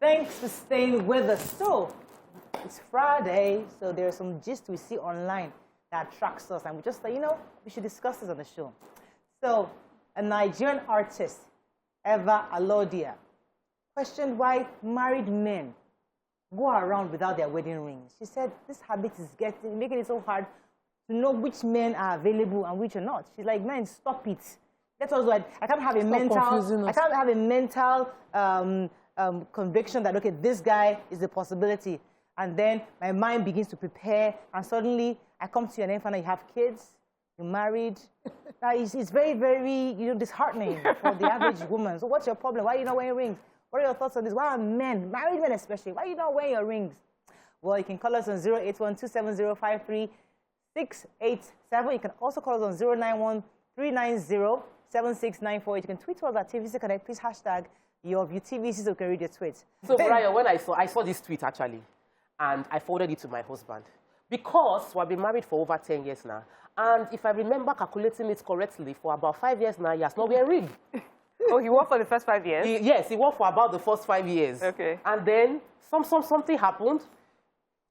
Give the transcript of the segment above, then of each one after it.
Thanks for staying with us. So, it's Friday, so there's some gist we see online that attracts us, and we just thought, you know, we should discuss this on the show. So, a Nigerian artist, Eva Alodia, questioned why married men go around without their wedding rings. She said this habit is making it so hard to know which men are available and which are not. She's like, man, stop it. That's also I can't have a mental conviction that, okay, this guy is a possibility. And then my mind begins to prepare, and suddenly I come to you and then find out you have kids, you're married. It's very, very, disheartening for the average woman. So what's your problem? Why are you not wearing rings? What are your thoughts on this? Why are men, married men especially, why are you not wearing your rings? Well, you can call us on 081-270-53-687. You can also call us on 091-390-7694. You can tweet us at TVC Connect. Please hashtag your TVC so you can read your tweets. So, Brian, when I saw this tweet, actually, and I forwarded it to my husband. Because we've been married for over 10 years now. And if I remember calculating it correctly, for about 5 years now, he has not wear a ring. Oh, he worked for the first 5 years? Yes, he worked for about the first 5 years. Okay. And then something happened.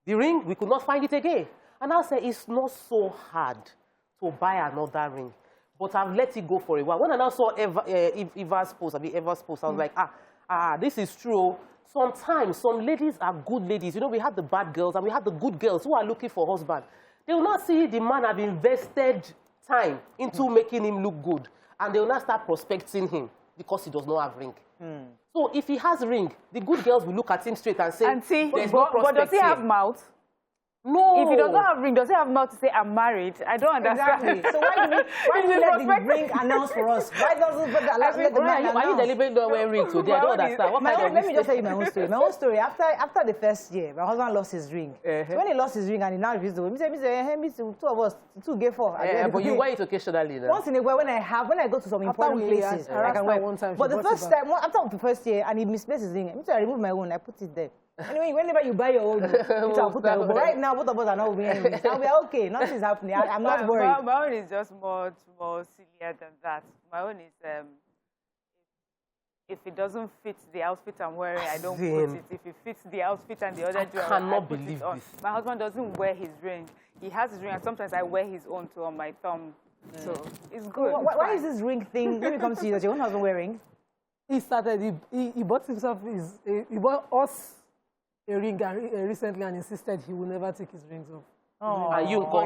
The ring, we could not find it again. And I said, it's not so hard to buy another ring. But I've let it go for a while. When I now saw Eva's post, I was like, this is true. Sometimes some ladies are good ladies. You know, we have the bad girls and we have the good girls who are looking for husband. They will not see the man have invested time into making him look good. And they will not start prospecting him because he does not have ring. So if he has ring, the good girls will look at him straight and say, there's no prospect but does he have mouth? No. If he doesn't have ring, does he have mouth to say, I'm married? I don't understand. Exactly. So why do we let the ring announce for us? Why doesn't let the man announce? Are you deliberately not wearing ring today? I don't understand. Let me just tell you my own story. My own story, after the first year, my husband lost his ring. So when he lost his ring and he now refused to wear, he said, two of us, two gay four. But you wear it occasionally now. Once in a while, when I go to some important places, I can wear one time. But the first time, after the first year, and he misplaced his ring, I removed my own, I put it there. Anyway, whenever you buy your own, but right now, both of us are not wearing rings. Now we are okay. Nothing's happening. I'm not worried. My own is just more sillier than that. My own is, if it doesn't fit the outfit I'm wearing, I don't put it. If it fits the outfit and the other jewelry, I cannot put believe it on. this. My husband doesn't wear his ring. He has his ring, and sometimes I wear his own too on my thumb. So it's good. Why is this ring thing? Let me come to you. Does your own husband wear rings? He started. He bought himself. He bought us a ring recently and insisted he will never take his rings off. Oh, and you go.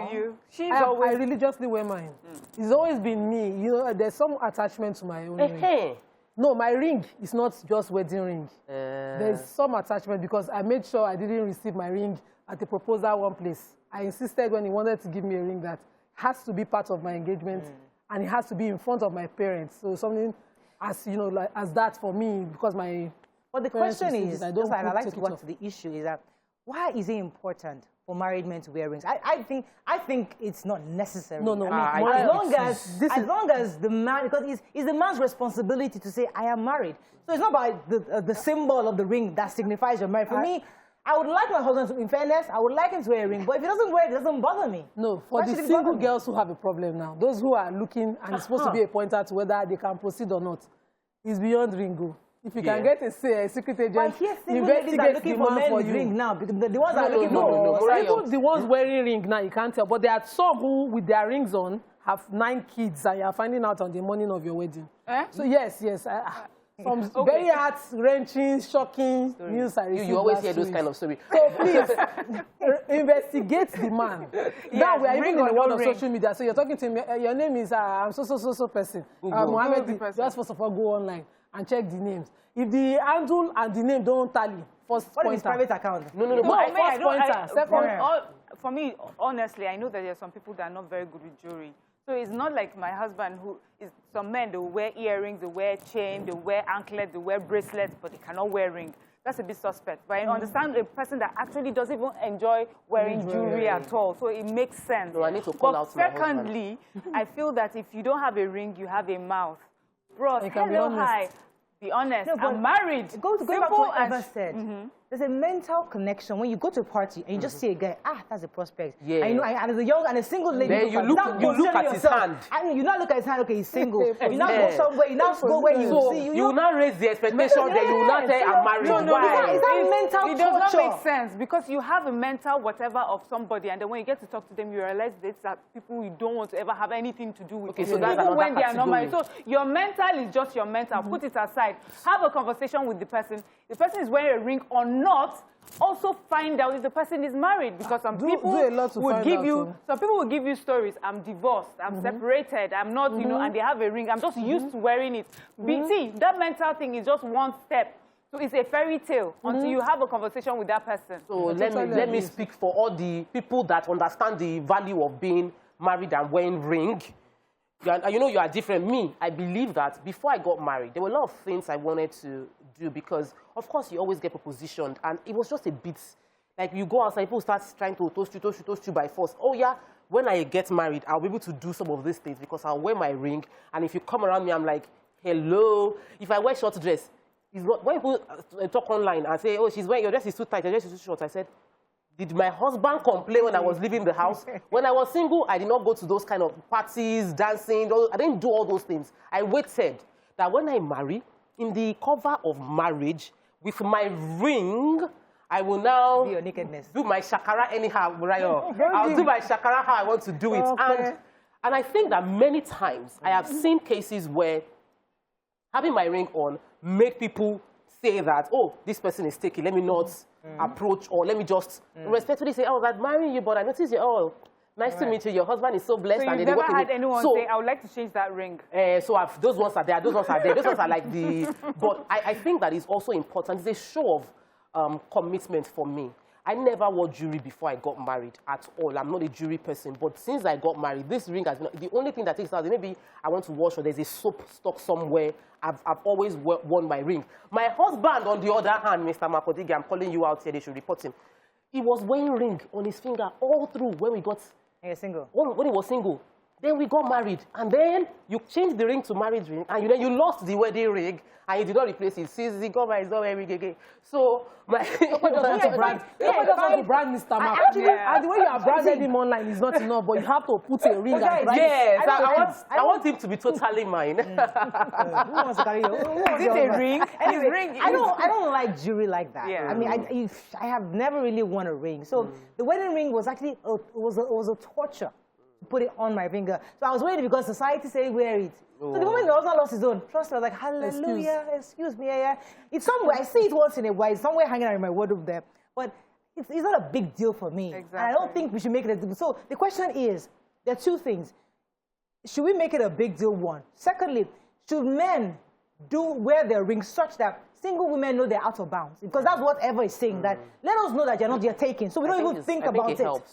I religiously wear mine. It's always been me. You know, there's some attachment to my own ring. No, my ring is not just wedding ring. There's some attachment because I made sure I didn't receive my ring at the proposal one place. I insisted when he wanted to give me a ring that has to be part of my engagement and it has to be in front of my parents. So something as, you know, like as that for me, because my... But the question is, I'd like to go to the issue, is that why is it important for married men to wear rings? I think it's not necessary. No. As long as the man, because it's the man's responsibility to say, I am married. So it's not about the symbol of the ring that signifies you're married. For me, I would like my husband to, in fairness, I would like him to wear a ring. But if he doesn't wear it, it doesn't bother me. No, for the single girls who have a problem now, those who are looking and it's supposed to be a pointer to whether they can proceed or not, it's beyond ringo. If you can get a secret agent, investigate the man for you. Ring now, because the ones that are looking for even the ones wearing ring now, you can't tell. But there are some who, with their rings on, have 9 kids, and you are finding out on the morning of your wedding. So yes, some very heart-wrenching, shocking news I received. You always hear those kind of stories. So please, investigate the man. Now we are even in the world of social media. So you're talking to me, your name is, I'm so person. Mohammed, just first of all, go online and check the names. If the handle and the name don't tally, first what pointer. is private account? No. First pointer. Second. For me, honestly, I know that there are some people that are not very good with jewelry. So it's not like my husband who is, some men, they wear earrings, they wear chain, they wear anklet, they wear bracelets, but they cannot wear ring. That's a bit suspect. But I understand a person that actually doesn't even enjoy wearing jewelry at all. So it makes sense. No, I need to call out my husband. Secondly, I feel that if you don't have a ring, you have a mouth. Bros, hello, hi. Be honest. No, I'm married. Go back to what Eva said. there's a mental connection when you go to a party and you just see a guy, that's a prospect. Yeah. And you know, and as a young and a single lady, then you look at his hand. And you not look at his hand, okay, he's single. You not go somewhere, you not go where you see. You will not raise the expectation that you will not say, I'm married. Why? Is that mental It does not make sense because you have a mental whatever of somebody, and then when you get to talk to them, you realize that people you don't want to ever have anything to do with. Okay, so that's another when they are not married. category. So your mental is just your mental. Put it aside. Have a conversation with the person. The person is wearing a ring or not. Also find out if the person is married, because some people will give you stories. I'm divorced, I'm separated, I'm not, you know, and they have a ring. I'm just used to wearing it. See, that mental thing is just one step. So it's a fairy tale until you have a conversation with that person. So let me speak for all the people that understand the value of being married and wearing ring. You know, you are different. Me, I believe that before I got married, there were a lot of things I wanted to do because, of course, you always get propositioned. And it was just a bit, like you go outside, people start trying to toast you by force. Oh, yeah, when I get married, I'll be able to do some of these things because I'll wear my ring. And if you come around me, I'm like, hello. If I wear short dress, when people talk online and say, oh, your dress is too tight, your dress is too short, I said, did my husband complain when I was leaving the house? When I was single, I did not go to those kind of parties, dancing. I didn't do all those things. I waited that when I marry, in the cover of marriage, with my ring, I will now do your nakedness. Do my shakara anyhow, I'll do my shakara how I want to do it. Okay. And I think that many times I have seen cases where having my ring on make people say that, oh, this person is taken, let me not approach, or let me just respectfully say, I was admiring you, but I noticed you, oh, nice to meet you, your husband is so blessed. So you've never had anyone say, I would like to change that ring? Those ones are there, those ones are like the, but I think that is also important. It's a show of commitment for me. I never wore jewelry before I got married at all. I'm not a jewelry person, but since I got married, this ring has been the only thing that takes out. Maybe I want to wash or there's a soap stock somewhere. I've always worn my ring. My husband, on the other hand, Mr. Makodigi, I'm calling you out here, they should report him. He was wearing ring on his finger all through when we got... You're single? When he was single. Then we got married. And then you changed the ring to marriage ring, and then you lost the wedding ring, and you did not replace it. Since he got married, he's not wearing ring again. So, my... just want to brand Mr. Mark. And the way you have branded him online is not enough, but you have to put a ring and brand. Yes, I want him to be totally mine. Who wants to carry you? Is it a ring? Anyway, I don't like jewelry like that. Yeah. I mean, I have never really worn a ring. So the wedding ring was actually, it was a torture to put it on my finger. So I was wearing it because society said wear it. So the moment the husband lost his own, trust me, I was like, hallelujah, excuse me, yeah. It's somewhere, I see it once in a while, it's somewhere hanging out in my wardrobe there. But it's not a big deal for me. Exactly. And I don't think we should make it a deal. So the question is, there are two things. Should we make it a big deal, one? Secondly, should men wear their rings such that single women know they're out of bounds? Because that's what Eva is saying, that let us know that you're taken. So we don't even think about it. Helps.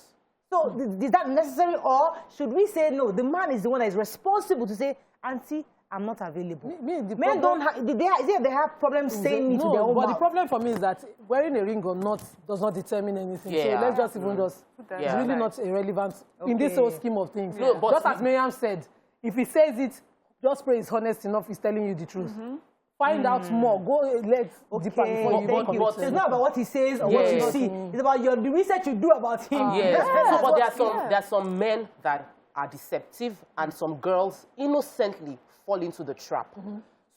So is that necessary, or should we say, no, the man is the one that is responsible to say, Auntie, I'm not available. Men don't have, they have problems saying it to their own mouth. The problem for me is that wearing a ring or not does not determine anything. Yeah. So let's just even just, it's really not irrelevant in this whole scheme of things. No, but just as Miriam said, if he says it, just pray he's honest enough, he's telling you the truth. Find out more. Go deeper before you go. It's not about what he says or what you see. It's about the research you do about him. Yes. But there are some men that are deceptive, and some girls innocently fall into the trap.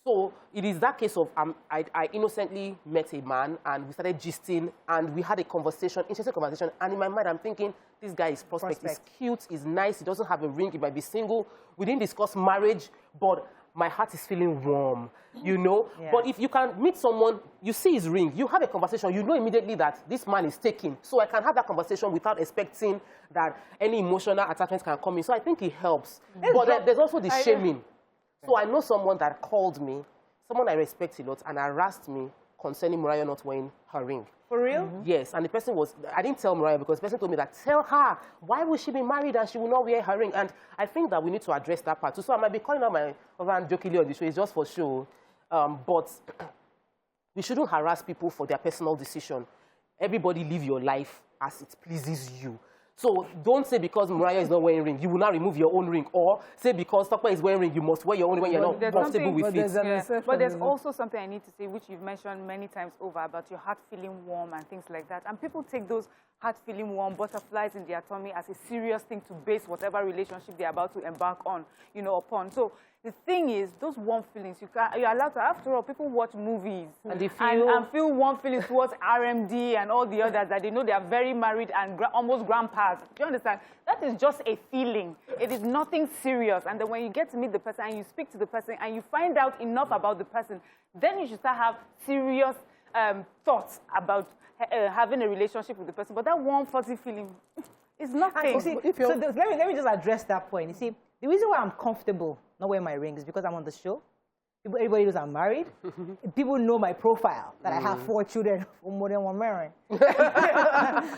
So it is that case of I innocently met a man, and we started gisting, and we had a conversation, interesting conversation, and in my mind I'm thinking, this guy is prospect. He's cute, he's nice, he doesn't have a ring, he might be single. We didn't discuss marriage, but my heart is feeling warm, you know? Yeah. But if you can meet someone, you see his ring, you have a conversation, you know immediately that this man is taken. So I can have that conversation without expecting that any emotional attachment can come in. So I think it helps. But there's also the shaming. So I know someone that called me, someone I respect a lot, and harassed me concerning Mariah not wearing her ring. For real? Yes, and the person was, I didn't tell Mariah because the person told me that, tell her, why would she be married and she will not wear her ring? And I think that we need to address that part too. So I might be calling out my husband jokingly on the show, it's just for show. But we shouldn't harass people for their personal decision. Everybody live your life as it pleases you. So don't say because Mariah is not wearing ring, you will not remove your own ring. Or say because Tokwe is wearing ring, you must wear your own when you're not comfortable with it. But there's also something I need to say, which you've mentioned many times over, about your heart feeling warm and things like that. And people take those heart feeling warm, butterflies in their tummy as a serious thing to base whatever relationship they're about to embark on, upon. So the thing is, those warm feelings, you're allowed to, after all, people watch movies and they feel warm feelings towards RMD and all the others that they know they are very married and almost grandpas. Do you understand? That is just a feeling. It is nothing serious. And then when you get to meet the person and you speak to the person and you find out enough about the person, then you should start have serious thoughts about having a relationship with the person. But that warm, fuzzy feeling is nothing. See, so let me just address that point. You see, the reason why I'm comfortable not wearing my ring is because I'm on the show. Everybody knows I'm married. People know my profile, that I have 4 children for more than 1 married.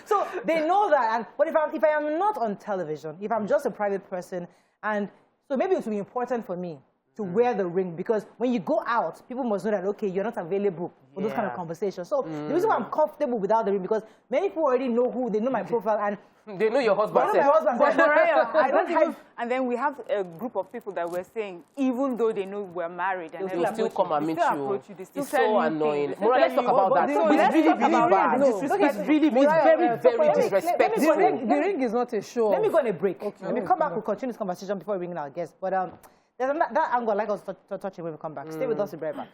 So they know that. But if I am not on television, if I'm just a private person, and so maybe it will be important for me to wear the ring, because when you go out, people must know that, okay, you're not available for those kind of conversations. So the reason why I'm comfortable without the ring, because many people already know they know my profile, and they know your husband. They know my husband. But Mariah, I don't even. And then we have a group of people that were saying, even though they know we're married, and they'll still come and meet you. It's so annoying. Let's talk about that. It's really, really bad. It's really, very, very disrespectful. The ring is not a show. Let me go on a break. Okay. When we come back, we'll continue this conversation before we bring in our guests. But there's that angle I'd like us to touch it when we come back. Stay with us, we'll be right back.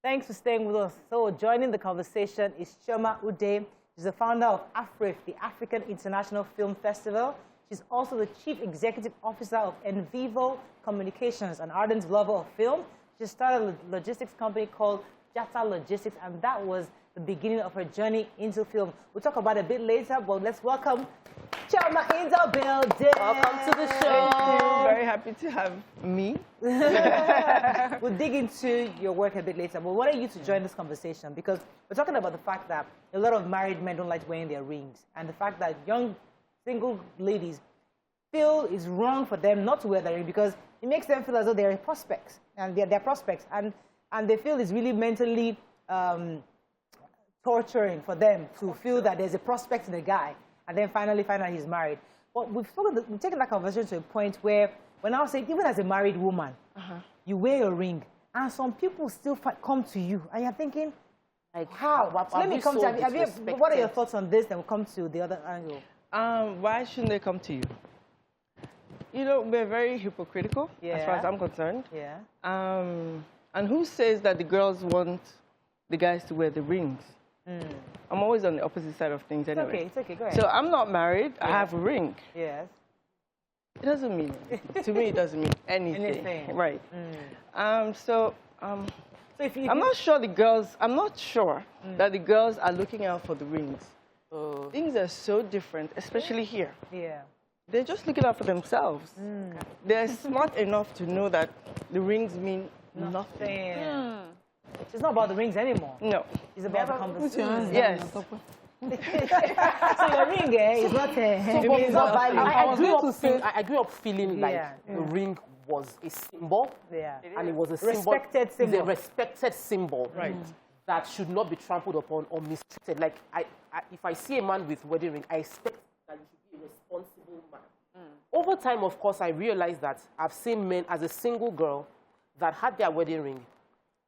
Thanks for staying with us. So joining the conversation is Chioma Ude. She's the founder of AFRIF, the African International Film Festival. She's also the Chief Executive Officer of Envivo Communications, an ardent lover of film. She started a logistics company called Jata Logistics, and that was the beginning of her journey into film. We'll talk about it a bit later, but let's welcome Chioma in the building. Welcome to the show. Thank you. Very happy to have me. We'll dig into your work a bit later, but I wanted you to join this conversation because we're talking about the fact that a lot of married men don't like wearing their rings, and the fact that young single ladies feel it's wrong for them not to wear their ring because it makes them feel as though they're prospects, and they're prospects, and they feel it's really mentally torturing for them to feel that there's a prospect in a guy, and then finally find out he's married. But we've taken that conversation to a point where we're now saying, even as a married woman, you wear your ring, and some people still come to you, and you're thinking, like, how? So let me come to you. What are your thoughts on this? Then we'll come to the other angle. Why shouldn't they come to you? You know, we're very hypocritical, as far as I'm concerned. Yeah. And who says that the girls want the guys to wear the rings? I'm always on the opposite side of things anyway. It's okay, go ahead. So I'm not married. I have a ring. Yes. It doesn't mean anything. To me, it doesn't mean anything. Right. So if you I'm not sure the girls, that the girls are looking out for the rings. Things are so different, especially here. Yeah. They're just looking out for themselves. They're smart enough to know that the rings mean nothing. It's not about the rings anymore. No. It's about the conversation. Yes. So your ring is not it's not value. I grew up feeling like the ring was a symbol. Yeah. And it was a symbol. Respected symbol. It's a respected symbol. Right. That should not be trampled upon or mistreated. Like, if I see a man with wedding ring, I expect that he should be a responsible man. Over time, of course, I realized that I've seen men as a single girl that had their wedding ring,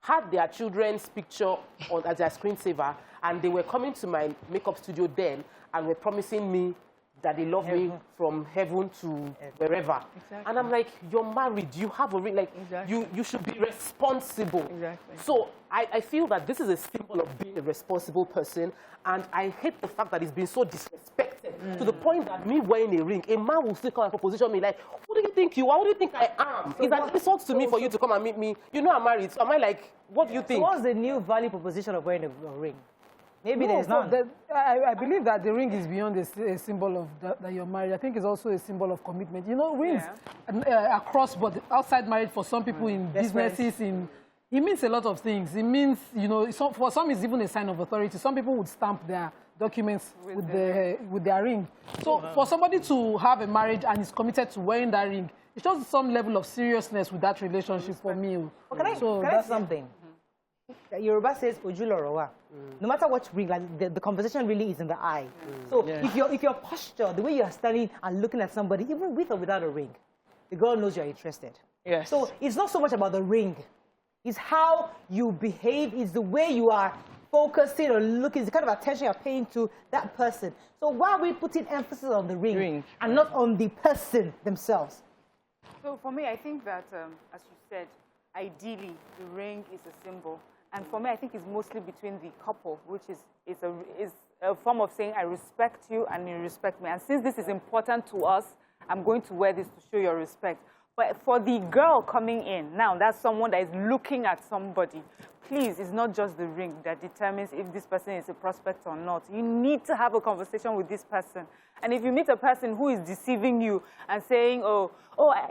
had their children's picture as their screensaver, and they were coming to my makeup studio then and were promising me that they love me from heaven to wherever. Exactly. And I'm like, you're married, you have a ring, like, you should be responsible. Exactly. So I feel that this is a symbol of being a responsible person, and I hate the fact that it's been so disrespected to the point that me wearing a ring, a man will still come and proposition me like, who do you think you are? Who do you think I am? It's an insult to me for you to come and meet me. You know I'm married, so am I like, what do you think? So what's the new value proposition of wearing a ring? Maybe there's none. I believe that the ring is beyond a symbol of that you're married. I think it's also a symbol of commitment. You know, rings across, but outside marriage for some people in businesses, it means a lot of things. It means, you know, for some it's even a sign of authority. Some people would stamp their documents with their ring. So for somebody to have a marriage and is committed to wearing that ring, it shows some level of seriousness with that relationship for me. Can I say something? Yoruba says ojulorowa. No matter what ring, like the conversation really is in the eye. So if your posture, the way you are standing and looking at somebody, even with or without a ring, the girl knows you're interested. Yes. So it's not so much about the ring. It's how you behave. It's the way you are focusing or looking. It's the kind of attention you're paying to that person. So why are we putting emphasis on the ring. And not on the person themselves? So for me, I think that, as you said, ideally, the ring is a symbol. And for me, I think it's mostly between the couple, which is a form of saying, I respect you and you respect me. And since this is important to us, I'm going to wear this to show your respect. But for the girl coming in, now that's someone that is looking at somebody. Please, it's not just the ring that determines if this person is a prospect or not. You need to have a conversation with this person. And if you meet a person who is deceiving you and saying, oh,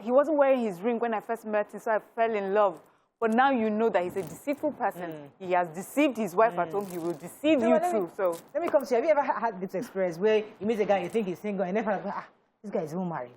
he wasn't wearing his ring when I first met him, so I fell in love. But now you know that he's a deceitful person. He has deceived his wife at home. He will deceive you too. So let me come to you. Have you ever had this experience where you meet a guy, you think he's single, and never go, this guy is even married?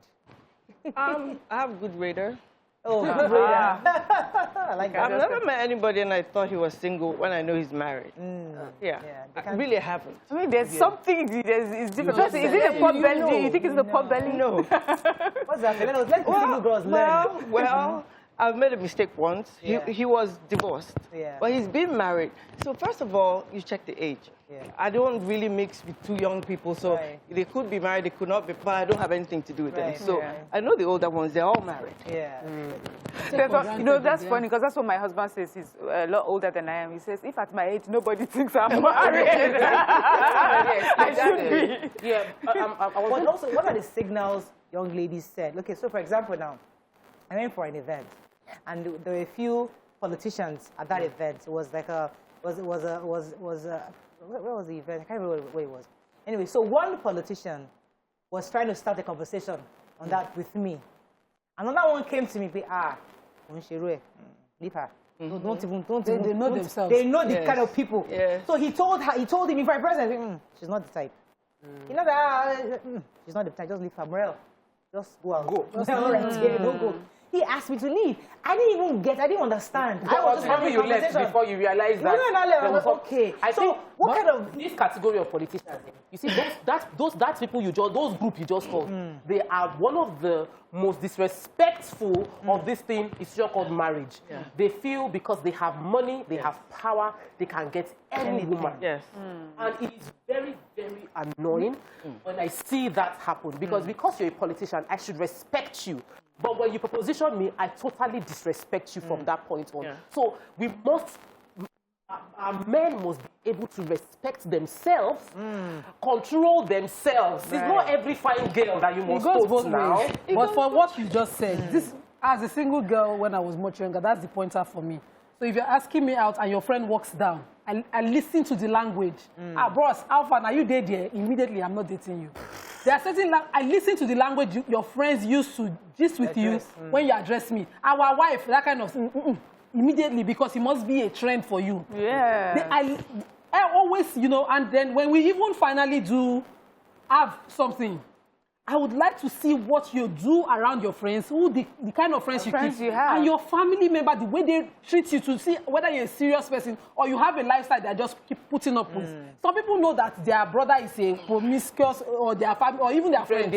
I have a good radar. Oh, good radar. I like that. I've never met anybody and I thought he was single when I know he's married. I really haven't. I mean, there's something, it's different. Is it a pot belly? Do you think it's the pot belly? No. What's that? Let the single girls learn. Well, I've made a mistake once. He was divorced, but he's been married. So first of all, you check the age. I don't really mix with two young people, so they could be married, they could not be, but I don't have anything to do with them. So I know the older ones, they're all married. You know, that's funny, because that's what my husband says. He's a lot older than I am. He says, if at my age, nobody thinks I'm married, I should be. But also, what are the signals young ladies said? Okay, so for example now, I went for an event, and there were a few politicians at that event. It was like where was the event? I can't remember where it was. Anyway, so one politician was trying to start a conversation on that with me. Another one came to me, leave her. Don't even. They know themselves. They know the kind of people. So he told him, if I present, she's not the type. You know that she's not the type. Just leave her, Morel. Just go out. Just don't go. He asked me to leave. I didn't understand. I was just having you left before you realized that. No. Okay. So what kind of this category of politicians? You see, those people those group you just called, they are one of the most disrespectful of this thing. It's just called marriage. They feel because they have money, they have power, they can get any woman. And it is very, very annoying when I see that happen because you're a politician, I should respect you. But when you proposition me, I totally disrespect you from that point on. So we must, our men must be able to respect themselves, control themselves. It's not every fine girl that you must post now. But for what you just said, this, as a single girl when I was much younger, that's the pointer for me. So if you're asking me out and your friend walks down, I listen to the language. Bros, Alpha, now you date there, immediately I'm not dating you. There are certain, I listen to the language your friends used to gist with you when you address me. Our wife, that kind of thing, immediately, because it must be a trend for you. I always, and then when we even finally do have something, I would like to see what you do around your friends, the kind of friends you keep, and your family member, the way they treat you, to see whether you're a serious person or you have a lifestyle that just keep putting up with. Some people know that their brother is a promiscuous, or their family, or even their friend.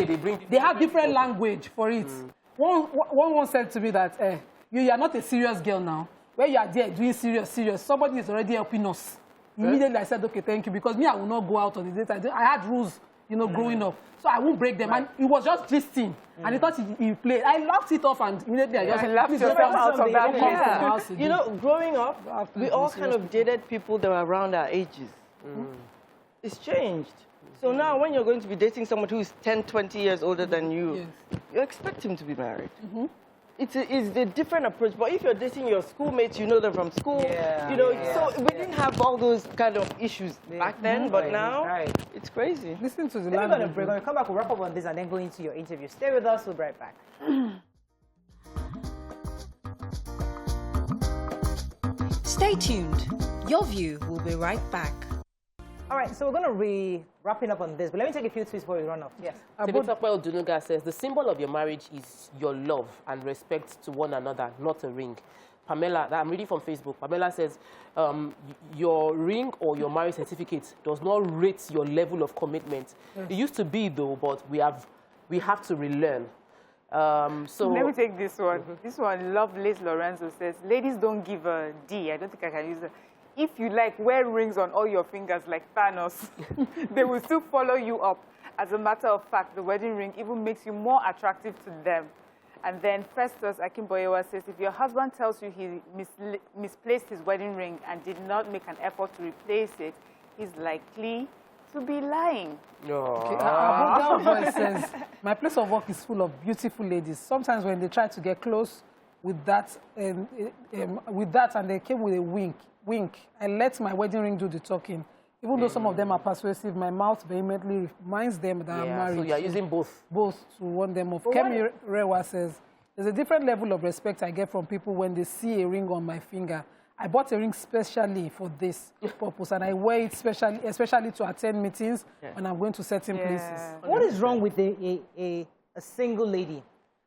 They have different language for it. One said to me that you are not a serious girl now. Where you are there doing serious, somebody is already helping us. Immediately I said, okay, thank you, because me, I will not go out on the date. I had rules, growing up. So I won't break them. And it was just gisting. And he thought he played. I laughed it off and immediately I just laughed yourself out of that. Growing up, we all kind of dated people that were around our ages. It's changed. So now when you're going to be dating someone who is 10, 20 years older than you, you expect him to be married. It's a different approach. But if you're dating your schoolmates, you know them from school, so we didn't have all those kind of issues back then, but now it's crazy. Listen to the language. We're going to break. When we come back, we'll wrap up on this and then go into your interview. Stay with us. We'll be right back. Stay tuned. Your View will be right back. All right, so we're going to be wrapping up on this, but let me take a few tweets before we run off. Yes. Tebetokwe Odunuga says, the symbol of your marriage is your love and respect to one another, not a ring. Pamela, I'm reading from Facebook. Pamela says, your ring or your marriage certificate does not rate your level of commitment. Yes. It used to be, though, but we have to relearn. So let me take this one. This one, Lovelace Lorenzo says, ladies don't give a D. I don't think I can use it. If you like, wear rings on all your fingers like Thanos. They will still follow you up. As a matter of fact, the wedding ring even makes you more attractive to them. And then Festus Akimboyewa says, if your husband tells you he misplaced his wedding ring and did not make an effort to replace it, he's likely to be lying. Okay. Says, my place of work is full of beautiful ladies. Sometimes when they try to get close with that and they came with a wink, I let my wedding ring do the talking. Even though some of them are persuasive, my mouth vehemently reminds them that I'm married. So you're using both? Both to warn them off. Kemi Rewa says, there's a different level of respect I get from people when they see a ring on my finger. I bought a ring specially for this purpose, and I wear it especially to attend meetings when I'm going to certain places. What is wrong with a single lady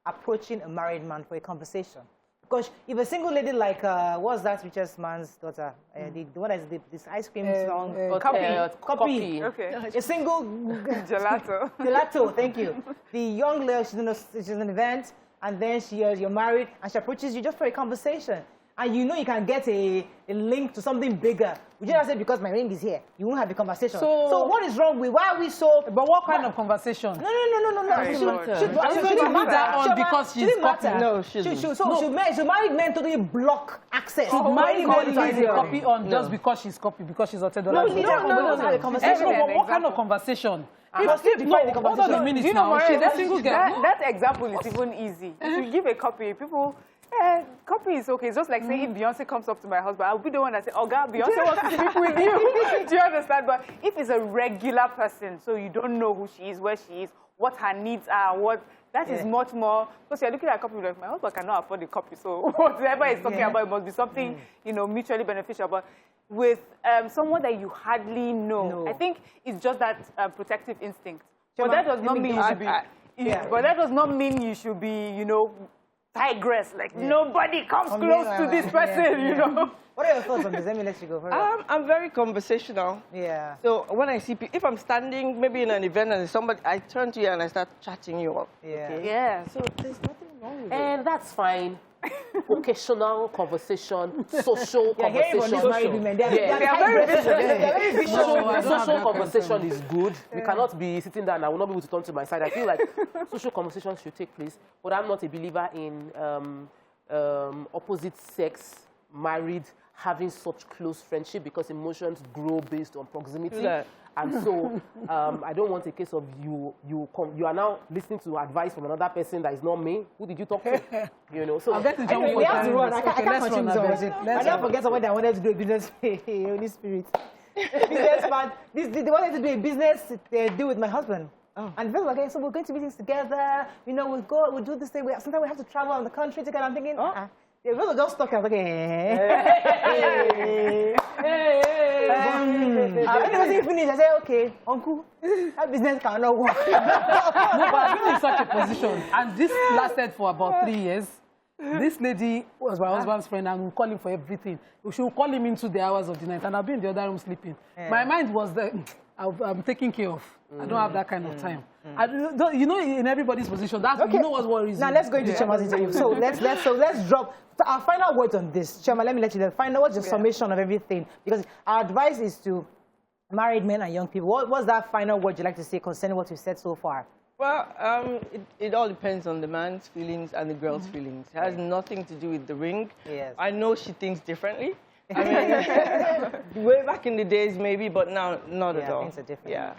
approaching a married man for a conversation? Because if a single lady like, what's that richest man's daughter? The one that's this ice cream song? Copy. Okay. A single... Gelato. Gelato, thank you. The young lady, she's in an event, and then you're married, and she approaches you just for a conversation. And you know you can get a link to something bigger. We just say because my ring is here, you won't have the conversation. So what is wrong with, why are we so... But what kind of conversation? No. It shouldn't matter because she's copy. No, should married men totally block access? Should married men copy on just because she's copy, because she's $10? No. What kind of conversation? Hold on a minute now. She's a single girl. That example is even easy. If you give a copy, people... copy is okay. It's just like saying if Beyonce comes up to my husband, I'll be the one that says, oh God, Beyonce wants to speak with you. Do you understand? But if it's a regular person, so you don't know who she is, where she is, what her needs are, that is much more, because you're looking at a copy like, my husband cannot afford the copy, so whatever he's talking about, it must be something, mutually beneficial. But with someone that you hardly know, I think it's just that protective instinct. But that does not mean you should be, but that does not mean you should be, tigress, like nobody comes close to this person, you know. What are your thoughts on this? Let me let you go first. I'm very conversational. Yeah. So when I see people, if I'm standing maybe in an event and somebody, I turn to you and I start chatting you up. Yeah. Okay? Yeah. So there's nothing wrong with it. And that's fine. Occasional conversation, social conversation. They are very visual. Social conversation is good. We cannot be sitting there and I will not be able to turn to my side. I feel like social conversations should take place, but I'm not a believer in opposite sex, married, having such close friendship because emotions grow based on proximity. Yeah. And so I don't want a case of you are now listening to advice from another person that is not me. Who did you talk to? So anyway, we have to run. I can't continue this conversation. I don't forget what I wanted to do a business. Holy Spirit. Business man. They wanted to do a business deal with my husband. Oh. And they were like, okay, so we're going to meetings together. We'll do this thing. Sometimes we have to travel around the country together. I'm thinking, they really just stuck. I was like, when they finished, I said, okay, uncle, that business cannot work. No, but I've been in such a position, and this lasted for about 3 years. This lady was my husband's friend, and we call him for everything. She would call him into the hours of the night, and I'll be in the other room sleeping. Yeah. My mind was that I'm taking care of. I don't have that kind of time. In everybody's position, that's okay. What worries now, let's go into Chiama's interview. So let's drop our final words on this. Chiama, let me let you know. Final words, your summation of everything, because our advice is to married men and young people. What's that final word you'd like to say concerning what we've said so far? Well, it all depends on the man's feelings and the girl's feelings. It has nothing to do with the ring. Yes. I know she thinks differently. I mean, way back in the days maybe, but now not at all. Things are different. Yeah.